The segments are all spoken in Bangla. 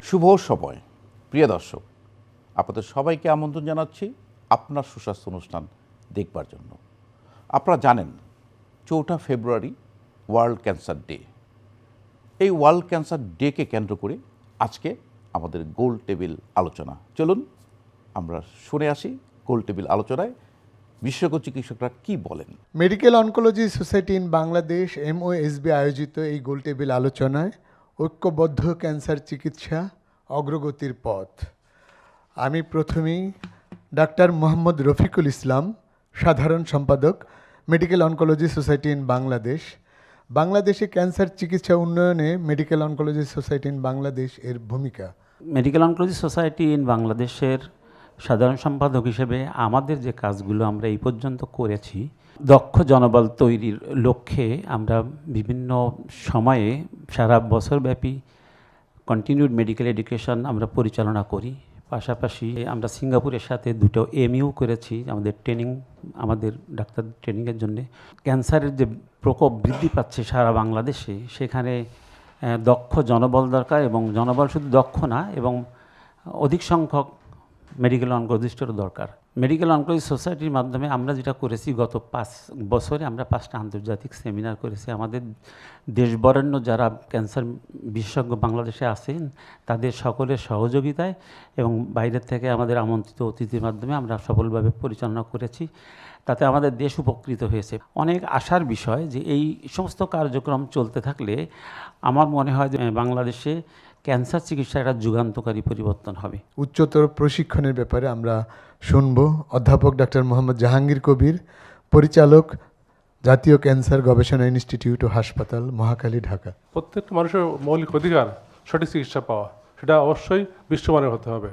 শুভ সময় প্রিয় দর্শক, আপনাদের সবাইকে আমন্ত্রণ জানাচ্ছি আপনার সুস্বাস্থ্য অনুষ্ঠান দেখবার জন্য। আপনারা জানেন 4 ফেব্রুয়ারি ওয়ার্ল্ড ক্যান্সার ডে। এই ওয়ার্ল্ড ক্যান্সার ডেকে কেন্দ্র করে আজকে আমাদের গোল টেবিল আলোচনা। চলুন আমরা শুনে আসি গোল টেবিল আলোচনায় বিশেষজ্ঞ চিকিৎসকরা কি বলেন। Medical oncology society in Bangladesh MOSB আয়োজিত এই গোল টেবিল আলোচনায় ঐক্যবদ্ধ ক্যান্সার চিকিৎসা অগ্রগতির পথ। আমি প্রথমেই ডাক্তার মোহাম্মদ রফিকুল ইসলাম, সাধারণ সম্পাদক medical oncology society in Bangladesh. বাংলাদেশে ক্যান্সার চিকিৎসা উন্নয়নে medical oncology society in Bangladesh এর ভূমিকা। মেডিকেল অনকোলজি সোসাইটি ইন বাংলাদেশের সাধারণ সম্পাদক হিসেবে আমাদের যে কাজগুলো আমরা এই পর্যন্ত করেছি, দক্ষ জনবল তৈরির লক্ষ্যে আমরা বিভিন্ন সময়ে সারা বছরব্যাপী কন্টিনিউড মেডিকেল এডুকেশন আমরা পরিচালনা করি। পাশাপাশি আমরা সিঙ্গাপুরের সাথে 2টো MU করেছি আমাদের ডাক্তার ট্রেনিংয়ের জন্যে। ক্যান্সারের যে প্রকোপ বৃদ্ধি পাচ্ছে সারা বাংলাদেশে, সেখানে দক্ষ জনবল দরকার, এবং জনবল শুধু দক্ষ না, এবং অধিক সংখ্যক মেডিকেল অনকোলজিস্টেরও দরকার। মেডিকেল অনকোলজি সোসাইটির মাধ্যমে আমরা যেটা করেছি, গত 5 বছরে আমরা 5টা আন্তর্জাতিক সেমিনার করেছি। আমাদের দেশবরেণ্য যারা ক্যান্সার বিশেষজ্ঞ বাংলাদেশে আছেন, তাদের সকলের সহযোগিতায় এবং বাইরের থেকে আমাদের আমন্ত্রিত অতিথির মাধ্যমে আমরা সফলভাবে পরিচালনা করেছি। তাতে আমাদের দেশ উপকৃত হয়েছে। অনেক আশার বিষয় যে এই সমস্ত কার্যক্রম চলতে থাকলে আমার মনে হয় যে বাংলাদেশে ক্যান্সার চিকিৎসা একটা যুগান্তকারী পরিবর্তন হবে। উচ্চতর প্রশিক্ষণের ব্যাপারে আমরা শুনব অধ্যাপক ডাক্তার মোহাম্মদ জাহাঙ্গীর কবির, পরিচালক, জাতীয় ক্যান্সার গবেষণা ইনস্টিটিউট ও হাসপাতাল, মহাখালী, ঢাকা। প্রত্যেকটা মানুষের মৌলিক অধিকার সঠিক চিকিৎসা পাওয়া, সেটা অবশ্যই বিশ্বমানের হতে হবে।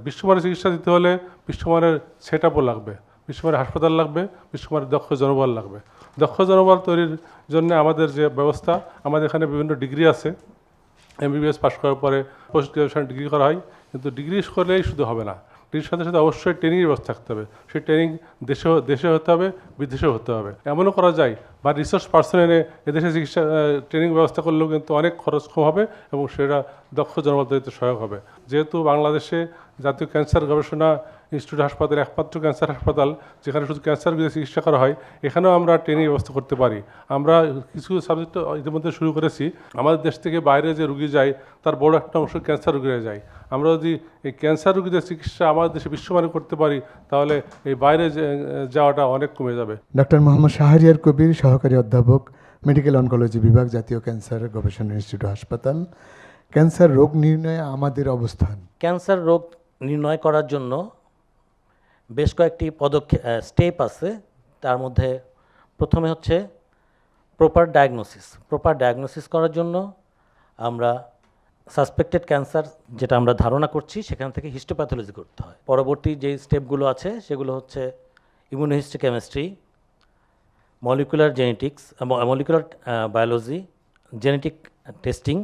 বিশ্বমানের চিকিৎসা দিতে হলে বিশ্বমানের সেট আপও লাগবে, বিশ্বমানের হাসপাতাল লাগবে, বিশ্বমানের দক্ষ জনবল লাগবে। দক্ষ জনবল তৈরির জন্য আমাদের যে ব্যবস্থা, আমাদের এখানে বিভিন্ন ডিগ্রি আছে। MBBS পাশ করার পরে পোস্ট গ্রাজুয়েশন ডিগ্রি করা হয়, কিন্তু ডিগ্রি করলেই শুধু হবে না, ডিগ্রির সাথে সাথে অবশ্যই ট্রেনিংয়ের ব্যবস্থা থাকতে হবে। সেই ট্রেনিং দেশে হতে হবে, বিদেশেও হতে হবে। এমনও করা যায় বা রিসার্চ পার্সন এনে এদেশে চিকিৎসা ট্রেনিং ব্যবস্থা করলেও কিন্তু অনেক খরচ কম হবে এবং সেটা দক্ষ জনবল তৈরিতে সহায়ক হবে। যেহেতু বাংলাদেশে জাতীয় ক্যান্সার গবেষণা ইনস্টিটিউট হাসপাতাল একমাত্র ক্যান্সার হাসপাতাল যেখানে শুধু ক্যান্সার চিকিৎসা করা হয়, এখানেও আমরা ট্রেনিং ব্যবস্থা করতে পারি। আমরা কিছু সাবজেক্ট ইতিমধ্যে শুরু করেছি। আমাদের দেশ থেকে বাইরে যে রুগী যায়, তার বড় একটা অংশ ক্যান্সার রুগীরা যায়। আমরা যদি এই ক্যান্সার রুগীদের চিকিৎসা আমাদের দেশে বিশ্বমানের করতে পারি, তাহলে এই বাইরে যাওয়াটা অনেক কমে যাবে। ডাক্তার মোহাম্মদ শাহরিয়ার কবির, সহকারী অধ্যাপক মেডিকেল অনকোলজি বিভাগ, জাতীয় ক্যান্সার গবেষণা ইনস্টিটিউট হাসপাতাল। ক্যান্সার রোগ নির্ণয়ে আমাদের অবস্থান। ক্যান্সার রোগ নির্ণয় করার জন্য বেশ কয়েকটি স্টেপ আছে। তার মধ্যে প্রথমে হচ্ছে প্রপার ডায়াগনোসিস করার জন্য আমরা সাসপেক্টেড ক্যান্সার যেটা আমরা ধারণা করছি, সেখান থেকে হিস্টোপ্যাথোলজি করতে হয়। পরবর্তী যে স্টেপগুলো আছে সেগুলো হচ্ছে immunohistochemistry, molecular genetics, molecular biology, genetic testing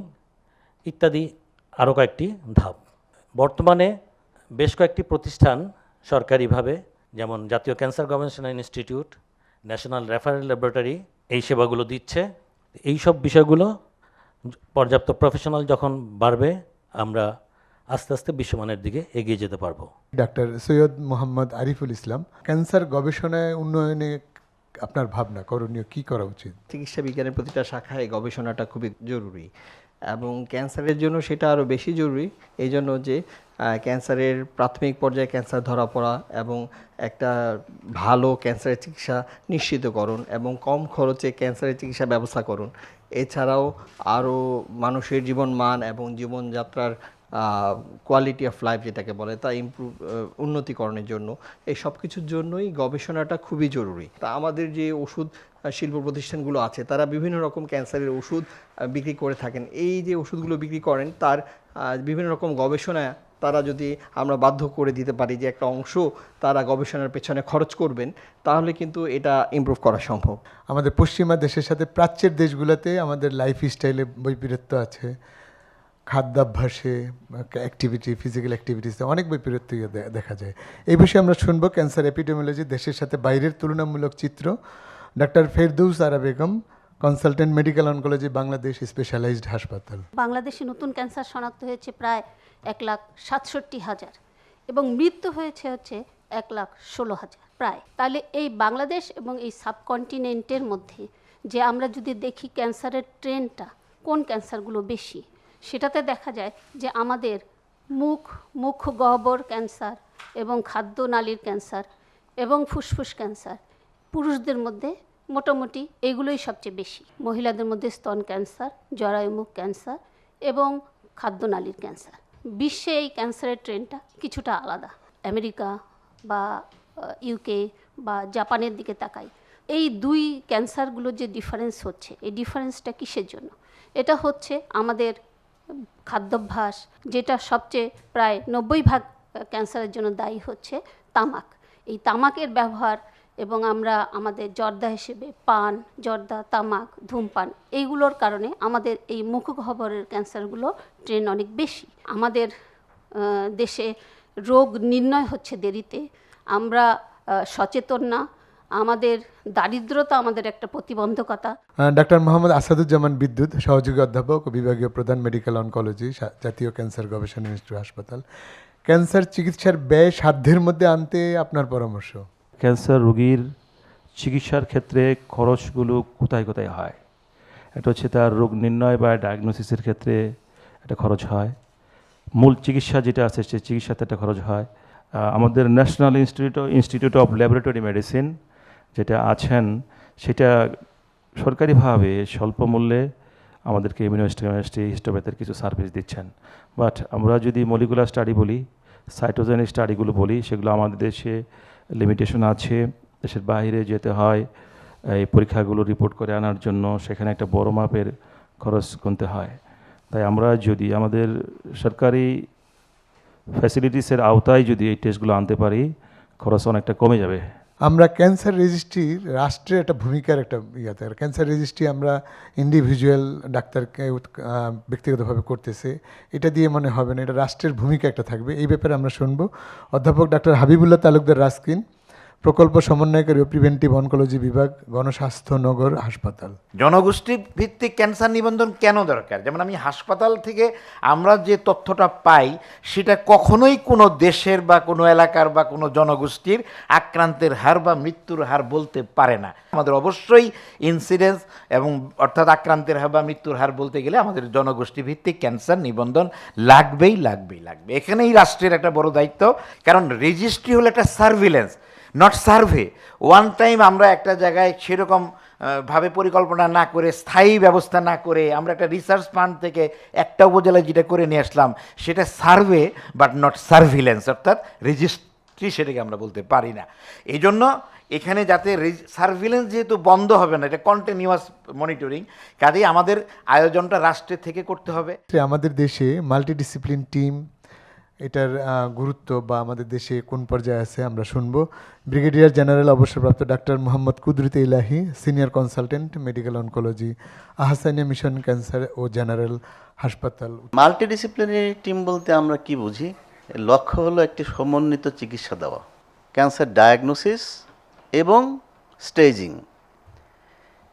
ইত্যাদি আরও কয়েকটি ধাপ। বর্তমানে বেশ কয়েকটি প্রতিষ্ঠান সরকারিভাবে, যেমন জাতীয় ক্যান্সার গবেষণা ইনস্টিটিউট, ন্যাশনাল রেফারেল ল্যাবরেটরি, এই সেবাগুলো দিচ্ছে। এই সব বিষয়গুলো পর্যাপ্ত প্রফেশনাল যখন বাড়বে, আমরা আস্তে আস্তে বিশ্বমানের দিকে এগিয়ে যেতে পারবো। ডাক্তার সৈয়দ মোহাম্মদ আরিফুল ইসলাম, ক্যান্সার গবেষণায় উন্নয়নে আপনার ভাবনা, করণীয় কী করা উচিত? চিকিৎসা বিজ্ঞানের প্রতিটা শাখায় গবেষণাটা খুবই জরুরি, এবং ক্যান্সারের জন্য সেটা আরও বেশি জরুরি। এই জন্য যে ক্যান্সারের প্রাথমিক পর্যায়ে ক্যান্সার ধরা পড়া এবং একটা ভালো ক্যান্সারের চিকিৎসা নিশ্চিতকরণ এবং কম খরচে ক্যান্সারের চিকিৎসা ব্যবস্থাকরণ, এছাড়াও আরও মানুষের জীবন মান এবং জীবনযাত্রার কোয়ালিটি অফ লাইফ যেটাকে বলে, তা উন্নতিকরণের জন্য এই সব কিছুর জন্যই গবেষণাটা খুবই জরুরি। তা আমাদের যে ওষুধ শিল্প প্রতিষ্ঠানগুলো আছে, তারা বিভিন্ন রকম ক্যান্সারের ওষুধ বিক্রি করে থাকেন। এই যে ওষুধগুলো বিক্রি করেন, তার বিভিন্ন রকম গবেষণা তারা যদি আমরা বাধ্য করে দিতে পারি যে একটা অংশ তারা গবেষণার পেছনে খরচ করবেন, তাহলে কিন্তু এটা ইমপ্রুভ করা সম্ভব। আমাদের পশ্চিমা দেশের সাথে প্রাচ্যের দেশগুলোতে আমাদের লাইফস্টাইলে বৈপরীত্য আছে, খাদ্যাভ্যাসে, ফিজিক্যাল অ্যাক্টিভিটিসে অনেক বৈপরীত্য দেখা যায়। এই বিষয়ে আমরা শুনবো ক্যান্সার এপিডেমিওলজি, দেশের সাথে বাইরের তুলনামূলক চিত্র। Doctor Ferdous Ara Begum, consultant medical oncology Bangladesh specialised হাসপাতাল। বাংলাদেশে নতুন ক্যান্সার শনাক্ত হয়েছে প্রায় 1,67,000 এবং মৃত্যু হয়েছে হচ্ছে 1,16,000 প্রায়। তাহলে এই বাংলাদেশ এবং এই সাবকন্টিনেন্টের মধ্যে যে আমরা যদি দেখি ক্যান্সারের ট্রেন্ডটা কোন ক্যান্সারগুলো বেশি, সেটাতে দেখা যায় যে আমাদের মুখ গহ্বর ক্যান্সার এবং খাদ্যনালীর ক্যান্সার এবং ফুসফুস ক্যান্সার পুরুষদের মধ্যে মোটামুটি এগুলোই সবচেয়ে বেশি। মহিলাদের মধ্যে স্তন ক্যান্সার, জরায়ুমুখ ক্যান্সার এবং খাদ্যনালীর ক্যান্সার। বিশ্বে এই ক্যান্সারের ট্রেন্ডটা কিছুটা আলাদা। আমেরিকা বা ইউকে বা জাপানের দিকে তাকাই, এই দুই ক্যান্সারগুলোর যে ডিফারেন্স হচ্ছে, এই ডিফারেন্সটা কিসের জন্য? এটা হচ্ছে আমাদের খাদ্যাভ্যাস, যেটা সবচেয়ে প্রায় 90% ক্যান্সারের জন্য দায়ী হচ্ছে তামাক। এই তামাকের ব্যবহার এবং আমরা আমাদের জর্দা হিসেবে পান, জর্দা, তামাক, ধূমপান এইগুলোর কারণে আমাদের এই মুখগহ্বরের ক্যান্সারগুলো ট্রেন্ড অনেক বেশি। আমাদের দেশে রোগ নির্ণয় হচ্ছে দেরিতে, আমরা সচেতন না, আমাদের দারিদ্রতা আমাদের একটা প্রতিবন্ধকতা। ডাক্তার মোহাম্মদ আসাদুজ্জামান বিদ্যুৎ, সহযোগী অধ্যাপক ও বিভাগীয় প্রধান মেডিকেল অনকোলজি, জাতীয় ক্যান্সার গবেষণা ইনস্টিটিউট হাসপাতাল। ক্যান্সার চিকিৎসার ব্যয় সাধ্যের মধ্যে আনতে আপনার পরামর্শ? ক্যান্সার রোগীর চিকিৎসার ক্ষেত্রে খরচগুলো কোথায় কোথায় হয়? একটা হচ্ছে তার রোগ নির্ণয় বা ডায়াগনোসিসের ক্ষেত্রে একটা খরচ হয়, মূল চিকিৎসা যেটা আছে সেই চিকিৎসাতে একটা খরচ হয়। আমাদের national institute of laboratory medicine যেটা আছেন, সেটা সরকারিভাবে স্বল্প মূল্যে আমাদেরকে ইমিউনোহিস্টোকেমিস্ট্রি, হিস্টোপ্যাথের কিছু সার্ভিস দিচ্ছেন। বাট আমরা যদি মলিকুলার স্টাডি বলি, সাইটোজেনিক স্টাডিগুলো বলি, সেগুলো আমাদের দেশে লিমিটেশন আছে। দেশের বাইরে যেতে হয় এই পরীক্ষাগুলো রিপোর্ট করে আনার জন্য, সেখানে একটা বড় মাপের খরচ গুনতে হয়। তাই আমরা যদি আমাদের সরকারি ফ্যাসিলিটিসের আওতায় যদি এই টেস্টগুলো আনতে পারি, খরচ অনেকটা কমে যাবে। আমরা ক্যান্সার রেজিস্ট্রির রাষ্ট্রের একটা ভূমিকার একটা ইয়াতে, ক্যান্সার রেজিস্ট্রি আমরা ইন্ডিভিজুয়াল ডাক্তারকে ব্যক্তিগতভাবে করতেছে, এটা দিয়ে মনে হবে না, এটা রাষ্ট্রের ভূমিকা একটা থাকবে। এই ব্যাপারে আমরা শুনবো অধ্যাপক ডাক্তার হাবিবুল্লাহ তালুকদার রাস্কিন, প্রকল্প সমন্বয়কারী ও প্রিভেন্টিভ অনকোলজি বিভাগ, গণস্বাস্থ্য নগর হাসপাতাল। জনগোষ্ঠী ভিত্তিক ক্যান্সার নিবন্ধন কেন দরকার? যেমন আমি হাসপাতাল থেকে আমরা যে তথ্যটা পাই, সেটা কখনোই কোনো দেশের বা কোনো এলাকার বা কোনো জনগোষ্ঠীর আক্রান্তের হার বা মৃত্যুর হার বলতে পারে না। আমাদের অবশ্যই ইনসিডেন্স এবং অর্থাৎ আক্রান্তের হার বা মৃত্যুর হার বলতে গেলে আমাদের জনগোষ্ঠী ভিত্তিক ক্যান্সার নিবন্ধন লাগবেই। এখানেই রাষ্ট্রের একটা বড় দায়িত্ব, কারণ রেজিস্ট্রি হলো একটা surveillance, not survey. One time আমরা একটা জায়গায় সেরকম ভাবে পরিকল্পনা না করে, স্থায়ী ব্যবস্থা না করে, আমরা একটা রিসার্চ ফান্ড থেকে একটা উপজেলায় যেটা করে নিয়ে আসলাম, সেটা সার্ভে বাট নট সার্ভিলেন্স, অর্থাৎ রেজিস্ট্রি সেটাকে আমরা বলতে পারি না। এই জন্য এখানে যাতে সার্ভিলেন্স যেহেতু বন্ধ হবে না, এটা কন্টিনিউয়াস মনিটরিং, কাজেই আমাদের আয়োজনটা রাষ্ট্রের থেকে করতে হবে। আমাদের দেশে মাল্টিডিসিপ্লিন টিম, এটার গুরুত্ব বা আমাদের দেশে কোন পর্যায়ে আছে আমরা শুনবো। ব্রিগেডিয়ার জেনারেল অবসরপ্রাপ্ত doctor Mohammad Kudrate Elahi, senior consultant medical oncology, Ahsania mission cancer ও জেনারেল হাসপাতাল। মাল্টিডিসিপ্লিনারি টিম বলতে আমরা কি বুঝি? এর লক্ষ্য হলো একটি সমন্বিত চিকিৎসা দেওয়া, ক্যান্সার ডায়াগনোসিস এবং স্টেজিং।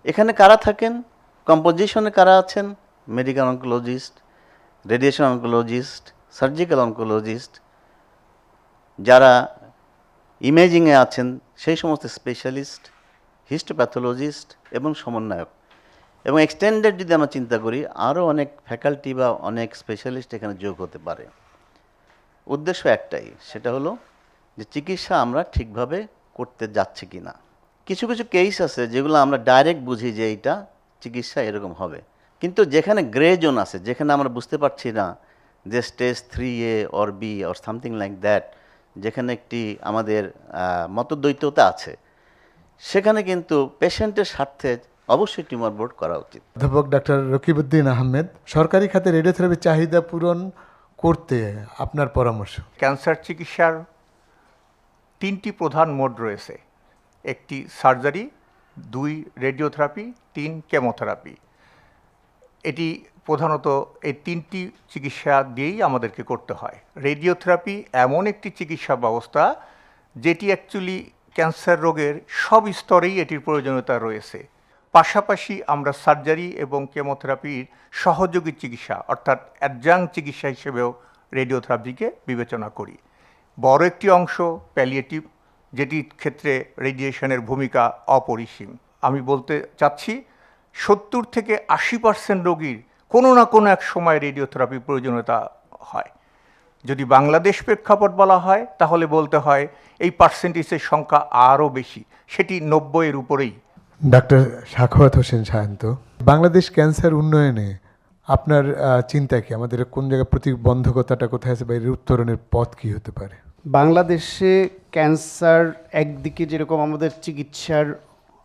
এখানে কারা থাকেন? কম্পোজিশনে কারা আছেন? Medical oncologist, radiation oncologist, surgical oncologist, যারা ইমেজিংয়ে আছেন সেই সমস্ত স্পেশালিস্ট, হিস্টোপ্যাথোলজিস্ট এবং সমন্বয়ক। এবং এক্সটেন্ডেড যদি আমরা চিন্তা করি, আরও অনেক ফ্যাকাল্টি বা অনেক স্পেশালিস্ট এখানে যোগ হতে পারে। উদ্দেশ্য একটাই, সেটা হলো যে চিকিৎসা আমরা ঠিকভাবে করতে যাচ্ছি কি না। কিছু কিছু কেস আছে যেগুলো আমরা ডাইরেক্ট বুঝি যে এইটা চিকিৎসা এরকম হবে, কিন্তু যেখানে গ্রে জোন আছে, যেখানে আমরা বুঝতে পারছি না যে stage 3A or B or something like that, যেখানে একটি আমাদের মতদ্বৈততা আছে, সেখানে কিন্তু পেশেন্টের স্বার্থে অবশ্যই টিউমার বোর্ড করা উচিত। অধ্যাপক ডাক্তার রকিবউদ্দিন আহমেদ, সরকারি খাতে রেডিওথেরাপির চাহিদা পূরণ করতে আপনার পরামর্শ? ক্যান্সার চিকিৎসার 3টি প্রধান মোড রয়েছে। একটি সার্জারি, 2 রেডিওথেরাপি, 3 কেমোথেরাপি। এটি প্রধানত এই 3টি চিকিৎসা দিয়েই আমাদেরকে করতে হয়। রেডিওথেরাপি এমন একটি চিকিৎসা ব্যবস্থা যেটি অ্যাকচুয়ালি ক্যান্সার রোগের সব স্তরেই এটির প্রয়োজনীয়তা রয়েছে। পাশাপাশি আমরা সার্জারি এবং কেমোথেরাপির সহযোগী চিকিৎসা অর্থাৎ অ্যাডজাংক্ট চিকিৎসা হিসেবেও রেডিওথেরাপিকে বিবেচনা করি। বড় একটি অংশ প্যালিয়েটিভ, যেটির ক্ষেত্রে রেডিয়েশনের ভূমিকা অপরিসীম। আমি বলতে চাচ্ছি 70 থেকে 80% রোগীর কোনো না কোনো এক সময় রেডিওথেরাপি প্রয়োজনীয়তা হয়। যদি বাংলাদেশ প্রেক্ষাপট বলা হয় তাহলে বলতে হয় এই পার্সেন্টেজের সংখ্যা আরও বেশি, সেটি 90-এর উপরেই। ডাক্তার সাখাওয়াত হোসেন সায়ন্ত, বাংলাদেশ ক্যান্সার উন্নয়নে আপনার চিন্তা কি? আমাদের কোন জায়গায় প্রতিবন্ধকতাটা কোথায় আছে বা এর উত্তরণের পথ কি হতে পারে? বাংলাদেশে ক্যান্সার একদিকে যেরকম আমাদের চিকিৎসার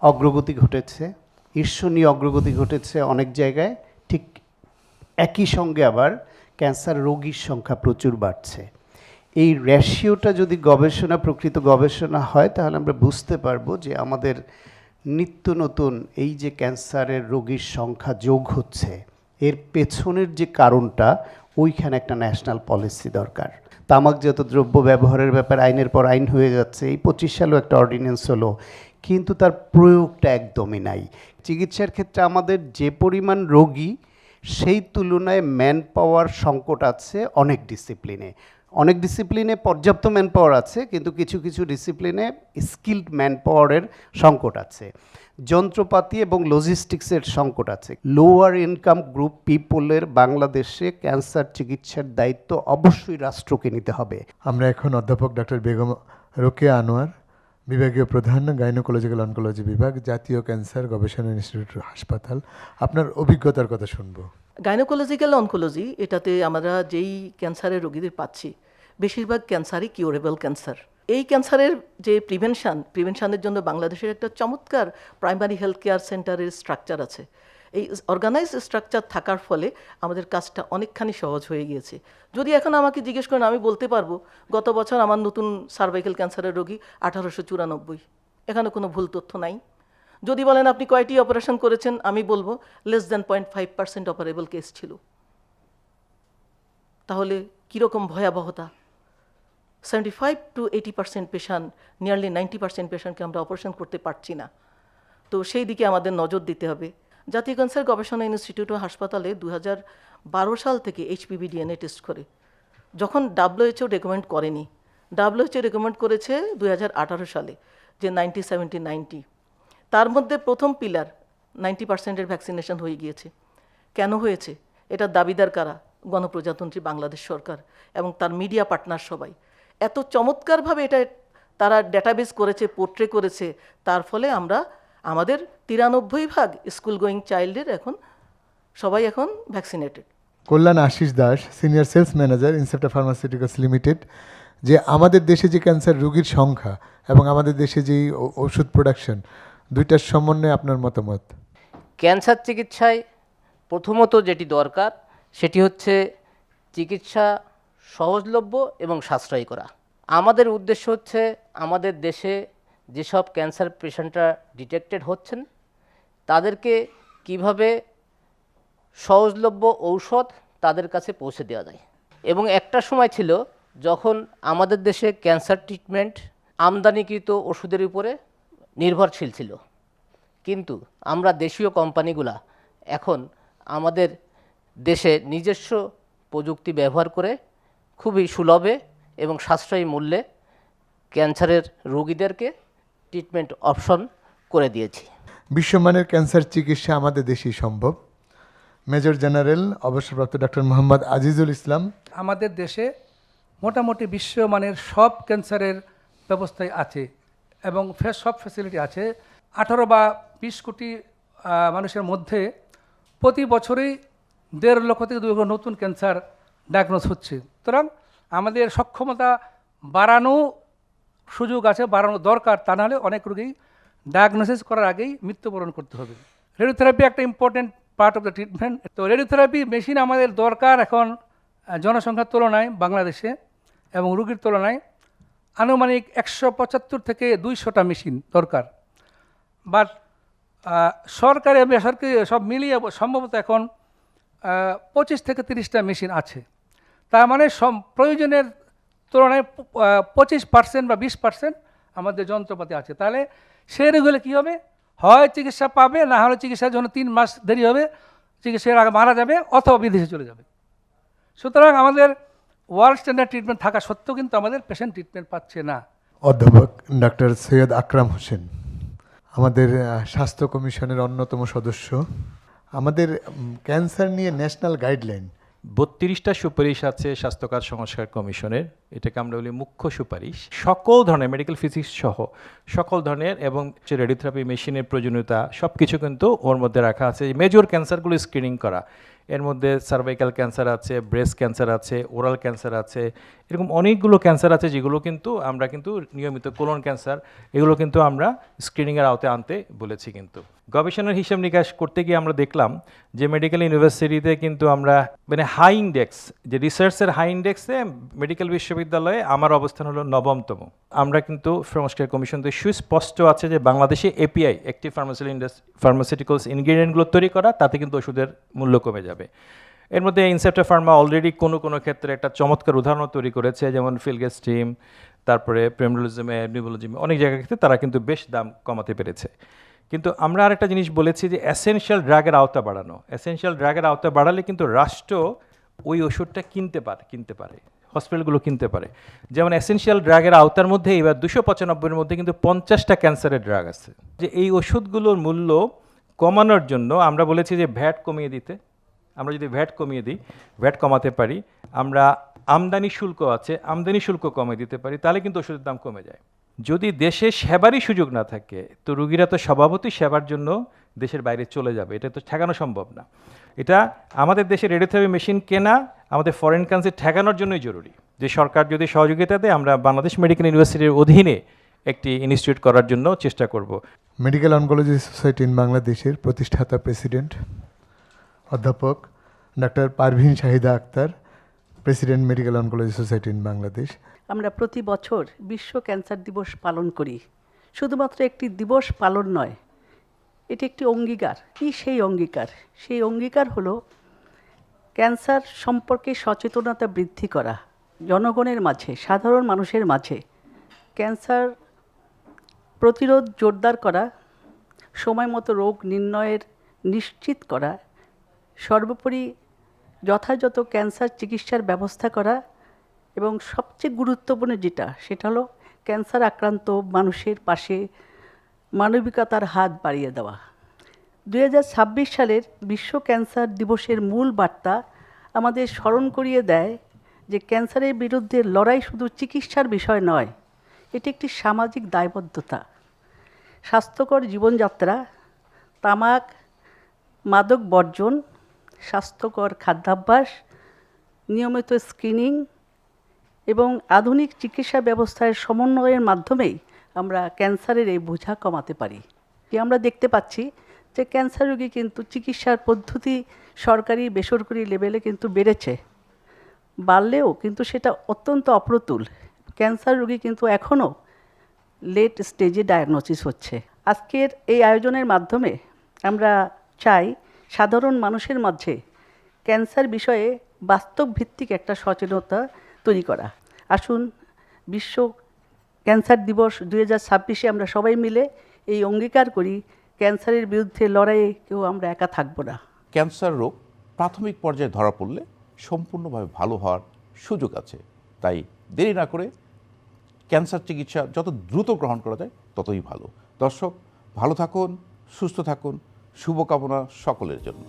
অগ্রগতি ঘটেছে, ঈর্ষণীয় অগ্রগতি ঘটেছে অনেক জায়গায়, ঠিক একই সঙ্গে আবার ক্যান্সার রোগীর সংখ্যা প্রচুর বাড়ছে। এই রেশিওটা যদি প্রকৃত গবেষণা হয় তাহলে আমরা বুঝতে পারবো যে আমাদের নিত্য নতুন এই যে ক্যান্সারের রোগীর সংখ্যা যোগ হচ্ছে, এর পেছনের যে কারণটা, ওইখানে একটা ন্যাশনাল পলিসি দরকার। তামাকজাত দ্রব্য ব্যবহারের ব্যাপারে আইনের পর আইন হয়ে যাচ্ছে, এই 25 সালেও একটা অর্ডিন্যান্স হলো, কিন্তু তার প্রয়োগটা একদমই নাই। চিকিৎসার ক্ষেত্রে আমাদের যে পরিমাণ রোগী, সেই তুলনায় ম্যান পাওয়ার সংকট আছে অনেক ডিসিপ্লিনে পর্যাপ্ত ম্যান পাওয়ার আছে, কিন্তু কিছু কিছু ডিসিপ্লিনে স্কিলড ম্যান পাওয়ারের সংকট আছে, যন্ত্রপাতি এবং লজিস্টিক্সের সংকট আছে। লোয়ার ইনকাম গ্রুপ পিপলের বাংলাদেশে ক্যান্সার চিকিৎসার দায়িত্ব অবশ্যই রাষ্ট্রকে নিতে হবে। আমরা এখন অধ্যাপক ডক্টর বেগম রোকেয়া আনোয়ার, বিভাগীয় প্রধান, গাইনোকোলজিক্যাল অনকোলজি বিভাগ, জাতীয় ক্যান্সার গবেষণা ইনস্টিটিউট হাসপাতাল, আপনার অভিজ্ঞতার কথা শুনবো। গাইনোকোলজিক্যাল অনকোলজি, এটাতে আমরা যেই ক্যান্সারের রোগীদের পাচ্ছি বেশিরভাগ ক্যান্সারই কিউরেবল ক্যান্সার। এই ক্যান্সারের যে প্রিভেনশনের জন্য বাংলাদেশের একটা চমৎকার প্রাইমারি হেলথ কেয়ার সেন্টারের স্ট্রাকচার আছে। এই অর্গানাইজড স্ট্রাকচার থাকার ফলে আমাদের কাজটা অনেকখানি সহজ হয়ে গিয়েছে। যদি এখন আমাকে জিজ্ঞেস করেন, আমি বলতে পারবো গত বছর আমার নতুন সার্ভাইকাল ক্যান্সারের রোগী 1894, এখানে কোনো ভুল তথ্য নাই। যদি বলেন আপনি কয়টি অপারেশন করেছেন, আমি বলবো লেস দ্যান 0.5% অপারেবল কেস ছিল। তাহলে কীরকম ভয়াবহতা! 75 to 80% পেশেন্ট, নিয়ারলি 90% পেশেন্টকে আমরা অপারেশন করতে পারছি না। তো সেই দিকে আমাদের নজর দিতে হবে। জাতীয় ক্যান্সার গবেষণা ইনস্টিটিউট ও হাসপাতালে 2012 সাল থেকে HPV DNA টেস্ট করে, যখন WHO রেকমেন্ড করেনি, WHO রেকমেন্ড করেছে 2018 সালে, যে 90-70-90। তার মধ্যে প্রথম পিলার 90%-এর ভ্যাকসিনেশন হয়ে গিয়েছে। কেন হয়েছে? এটার দাবিদার কারা? গণপ্রজাতন্ত্রী বাংলাদেশ সরকার এবং তার মিডিয়া পার্টনার সবাই এত চমৎকারভাবে এটা তারা ডেটাবেস করেছে, পোর্ট্রে করেছে। তার ফলে আমাদের 93% স্কুল গোয়িং চাইল্ডের সবাই এখন vaccinated. Kalyan Ashis Das, senior sales manager, Incepta pharmaceuticals limited, যে আমাদের দেশে যে ক্যান্সার রোগীর সংখ্যা এবং আমাদের দেশে যেই ওষুধ প্রোডাকশন, দুইটার সমন্বয়ে আপনার মতামত। ক্যান্সার চিকিৎসায় প্রথমত যেটি দরকার সেটি হচ্ছে চিকিৎসা সহজলভ্য এবং সাশ্রয়ী করা। আমাদের উদ্দেশ্য হচ্ছে আমাদের দেশে যেসব ক্যান্সার পেশেন্টরা ডিটেক্টেড হচ্ছেন তাদেরকে কিভাবে সহজলভ্য ঔষধ তাদের কাছে পৌঁছে দেওয়া যায়। এবং একটা সময় ছিল যখন আমাদের দেশে ক্যান্সার ট্রিটমেন্ট আমদানিকৃত ওষুধের উপরে নির্ভরশীল ছিল, কিন্তু আমরা দেশীয় কোম্পানিগুলা এখন আমাদের দেশে নিজস্ব প্রযুক্তি ব্যবহার করে খুবই সুলভে এবং সাশ্রয়ী মূল্যে ক্যান্সারের রোগীদেরকে ট্রিটমেন্ট অপশন করে দিয়েছি। বিশ্বমানের ক্যান্সার চিকিৎসা আমাদের দেশেই সম্ভব। মেজর জেনারেল অবসরপ্রাপ্ত ডক্টর মোহাম্মদ আজিজুল ইসলাম, আমাদের দেশে মোটামুটি বিশ্বমানের সব ক্যান্সারের ব্যবস্থায় আছে এবং সব ফ্যাসিলিটি আছে। 18 বা 20 কোটি মানুষের মধ্যে প্রতি বছরেই 1.5 লক্ষ থেকে 2 লক্ষ নতুন ক্যান্সার ডায়াগনোস হচ্ছে। সুতরাং আমাদের সক্ষমতা বাড়ানো সুযোগ আছে, বাড়ানো দরকার, তা নাহলে অনেক রোগী ডায়াগনোসিস করার আগেই মৃত্যুবরণ করতে হবে। রেডিওথেরাপি একটা important part of the treatment. তো রেডিওথেরাপি মেশিন আমাদের দরকার এখন জনসংখ্যার তুলনায় বাংলাদেশে এবং রোগীর তুলনায় আনুমানিক 175 থেকে 200টা মেশিন দরকার। বাট সরকারি এবং বেসরকারি সব মিলিয়ে সম্ভবত এখন 25 থেকে 30টা মেশিন আছে। তার মানে প্রয়োজনের তুলনায় 25% বা 20% আমাদের যন্ত্রপাতি আছে। তাহলে সেই রোগীগুলো কী হবে? হয় চিকিৎসা পাবে, না হলে চিকিৎসার জন্য 3 মাস দেরি হবে, চিকিৎসার আগে মারা যাবে অথবা বিদেশে চলে যাবে। সুতরাং আমাদের ওয়ার্ল্ড স্ট্যান্ডার্ড ট্রিটমেন্ট থাকা সত্ত্বেও কিন্তু আমাদের পেশেন্ট ট্রিটমেন্ট পাচ্ছে না। অধ্যাপক ডাক্তার সৈয়দ আকরাম হোসেন, আমাদের স্বাস্থ্য কমিশনের অন্যতম সদস্য। আমাদের ক্যান্সার নিয়ে ন্যাশনাল গাইডলাইন 32টা সুপারিশ আছে স্বাস্থ্যখাত সংস্কার কমিশনের, এটাকে আমরা বলি মুখ্য সুপারিশ। সকল ধরনের মেডিকেল ফিজিক্স সহ সকল ধরনের এবং রেডিওথেরাপি মেশিনের প্রয়োজনীয়তা সব কিছু কিন্তু ওর মধ্যে রাখা আছে। মেজর ক্যান্সারগুলো স্ক্রিনিং করা, এর মধ্যে সার্ভাইকাল ক্যান্সার আছে, ব্রেস্ট ক্যান্সার আছে, ওরাল ক্যান্সার আছে, এরকম অনেকগুলো ক্যান্সার আছে যেগুলো কিন্তু আমরা কিন্তু নিয়মিত, কোলন ক্যান্সার, এগুলো কিন্তু আমরা স্ক্রিনিংয়ের আওতায় আনতে বলেছি। কিন্তু গবেষণার হিসাব নিকাশ করতে গিয়ে আমরা দেখলাম যে মেডিকেল ইউনিভার্সিটিতে কিন্তু আমরা মানে হাই ইন্ডেক্স, যে রিসার্চের হাই ইন্ডেক্সে মেডিকেল বিশ্ববিদ্যালয়ে আমার অবস্থান হলো 9তম। আমরা কিন্তু সংস্কার কমিশন থেকে সুস্পষ্ট আছে যে বাংলাদেশে এপিআই, অ্যাক্টিভ ফার্মাসিউটিক্যালস ইনগ্রিডিয়েন্টগুলো তৈরি করা, তাতে কিন্তু ওষুধের মূল্য কমে যাবে। এর মধ্যে ইনসেপ্টা ফার্মা অলরেডি কোনো ক্ষেত্রে একটা চমৎকার উদাহরণ তৈরি করেছে, যেমন ফিলগেস্টিম, তারপরে প্রেমরোলিজমে, নিউবোলজিমে, অনেক জায়গার ক্ষেত্রে তারা কিন্তু বেশ দাম কমাতে পেরেছে। কিন্তু আমরা আরেকটা জিনিস বলেছি যে এসেনশিয়াল ড্রাগের আওতা বাড়ানো। এসেনশিয়াল ড্রাগের আওতা বাড়ালে কিন্তু রাষ্ট্র ওই ওষুধটা কিনতে পারে, হসপিটালগুলো কিনতে পারে। যেমন এসেনশিয়াল ড্রাগের আওতার মধ্যে এবার 295-এর মধ্যে কিন্তু 50টা ক্যান্সারের ড্রাগ আছে। যে এই ওষুধগুলোর মূল্য কমানোর জন্য আমরা বলেছি যে ভ্যাট কমিয়ে দিতে। আমরা যদি ভ্যাট কমিয়ে দিই, ভ্যাট কমাতে পারি, আমরা আমদানি শুল্ক আছে, আমদানি শুল্ক কমিয়ে দিতে পারি, তাহলে কিন্তু ওষুধের দাম কমে যায়। যদি দেশে সেবারই সুযোগ না থাকে, তো রুগীরা তো স্বভাবতই সেবার জন্য দেশের বাইরে চলে যাবে, এটা তো ঠেকানো সম্ভব না। এটা আমাদের দেশে রেডিওথেরাপি মেশিন কেনা আমাদের ফরেন কারেন্সি ঠেকানোর জন্যই জরুরি। যে সরকার যদি সহযোগিতা দেয়, আমরা বাংলাদেশ মেডিকেল ইউনিভার্সিটির অধীনে একটি ইনস্টিটিউট করার জন্য চেষ্টা করব। মেডিকেল অনকোলজি সোসাইটি ইন বাংলাদেশের প্রতিষ্ঠাতা প্রেসিডেন্ট অধ্যাপক doctor Parvin Shahida Akhtar, president medical oncology society in Bangladesh. আমরা প্রতি বছর বিশ্ব ক্যান্সার দিবস পালন করি। শুধুমাত্র একটি দিবস পালন নয়, এটি একটি অঙ্গীকার। কি সেই অঙ্গীকার? সেই অঙ্গীকার হলো ক্যান্সার সম্পর্কে সচেতনতা বৃদ্ধি করা, জনগণের মাঝে, সাধারণ মানুষের মাঝে ক্যান্সার প্রতিরোধ জোরদার করা, সময় মতো রোগ নির্ণয়ের নিশ্চিত করা, সর্বোপরি যথাযথ ক্যান্সার চিকিৎসার ব্যবস্থা করা, এবং সবচেয়ে গুরুত্বপূর্ণ যেটা, সেটা হলো ক্যান্সার আক্রান্ত মানুষের পাশে মানবিকতার হাত বাড়িয়ে দেওয়া। 2026 সালের বিশ্ব ক্যান্সার দিবসের মূল বার্তা আমাদের স্মরণ করিয়ে দেয় যে ক্যান্সারের বিরুদ্ধে লড়াই শুধু চিকিৎসার বিষয় নয়, এটি একটি সামাজিক দায়বদ্ধতা। স্বাস্থ্যকর জীবনযাত্রা, তামাক, মাদক বর্জন, স্বাস্থ্যকর খাদ্যাভ্যাস, নিয়মিত স্ক্রিনিং এবং আধুনিক চিকিৎসা ব্যবস্থার সমন্বয়ের মাধ্যমেই আমরা ক্যান্সারের এই বোঝা কমাতে পারি। আমরা দেখতে পাচ্ছি যে ক্যান্সার রোগী কিন্তু চিকিৎসার পদ্ধতি সরকারি বেসরকারি লেভেলে কিন্তু বেড়েছে, বাড়লেও কিন্তু সেটা অত্যন্ত অপ্রতুল। ক্যান্সার রোগী কিন্তু এখনও লেট স্টেজে ডায়াগনোসিস হচ্ছে। আজকের এই আয়োজনের মাধ্যমে আমরা চাই সাধারণ মানুষের মাঝে ক্যান্সার বিষয়ে বাস্তব ভিত্তিক একটা সচেতনতা তৈরি করা। আসুন বিশ্ব ক্যান্সার দিবস 2026-এ আমরা সবাই মিলে এই অঙ্গীকার করি, ক্যান্সারের বিরুদ্ধে লড়াইয়ে কেউ আমরা একা থাকব না। ক্যান্সার রোগ প্রাথমিক পর্যায়ে ধরা পড়লে সম্পূর্ণভাবে ভালো হওয়ার সুযোগ আছে। তাই দেরি না করে ক্যান্সার চিকিৎসা যত দ্রুত গ্রহণ করা যায় ততই ভালো। দর্শক, ভালো থাকুন, সুস্থ থাকুন, শুভকামনা সকলের জন্য।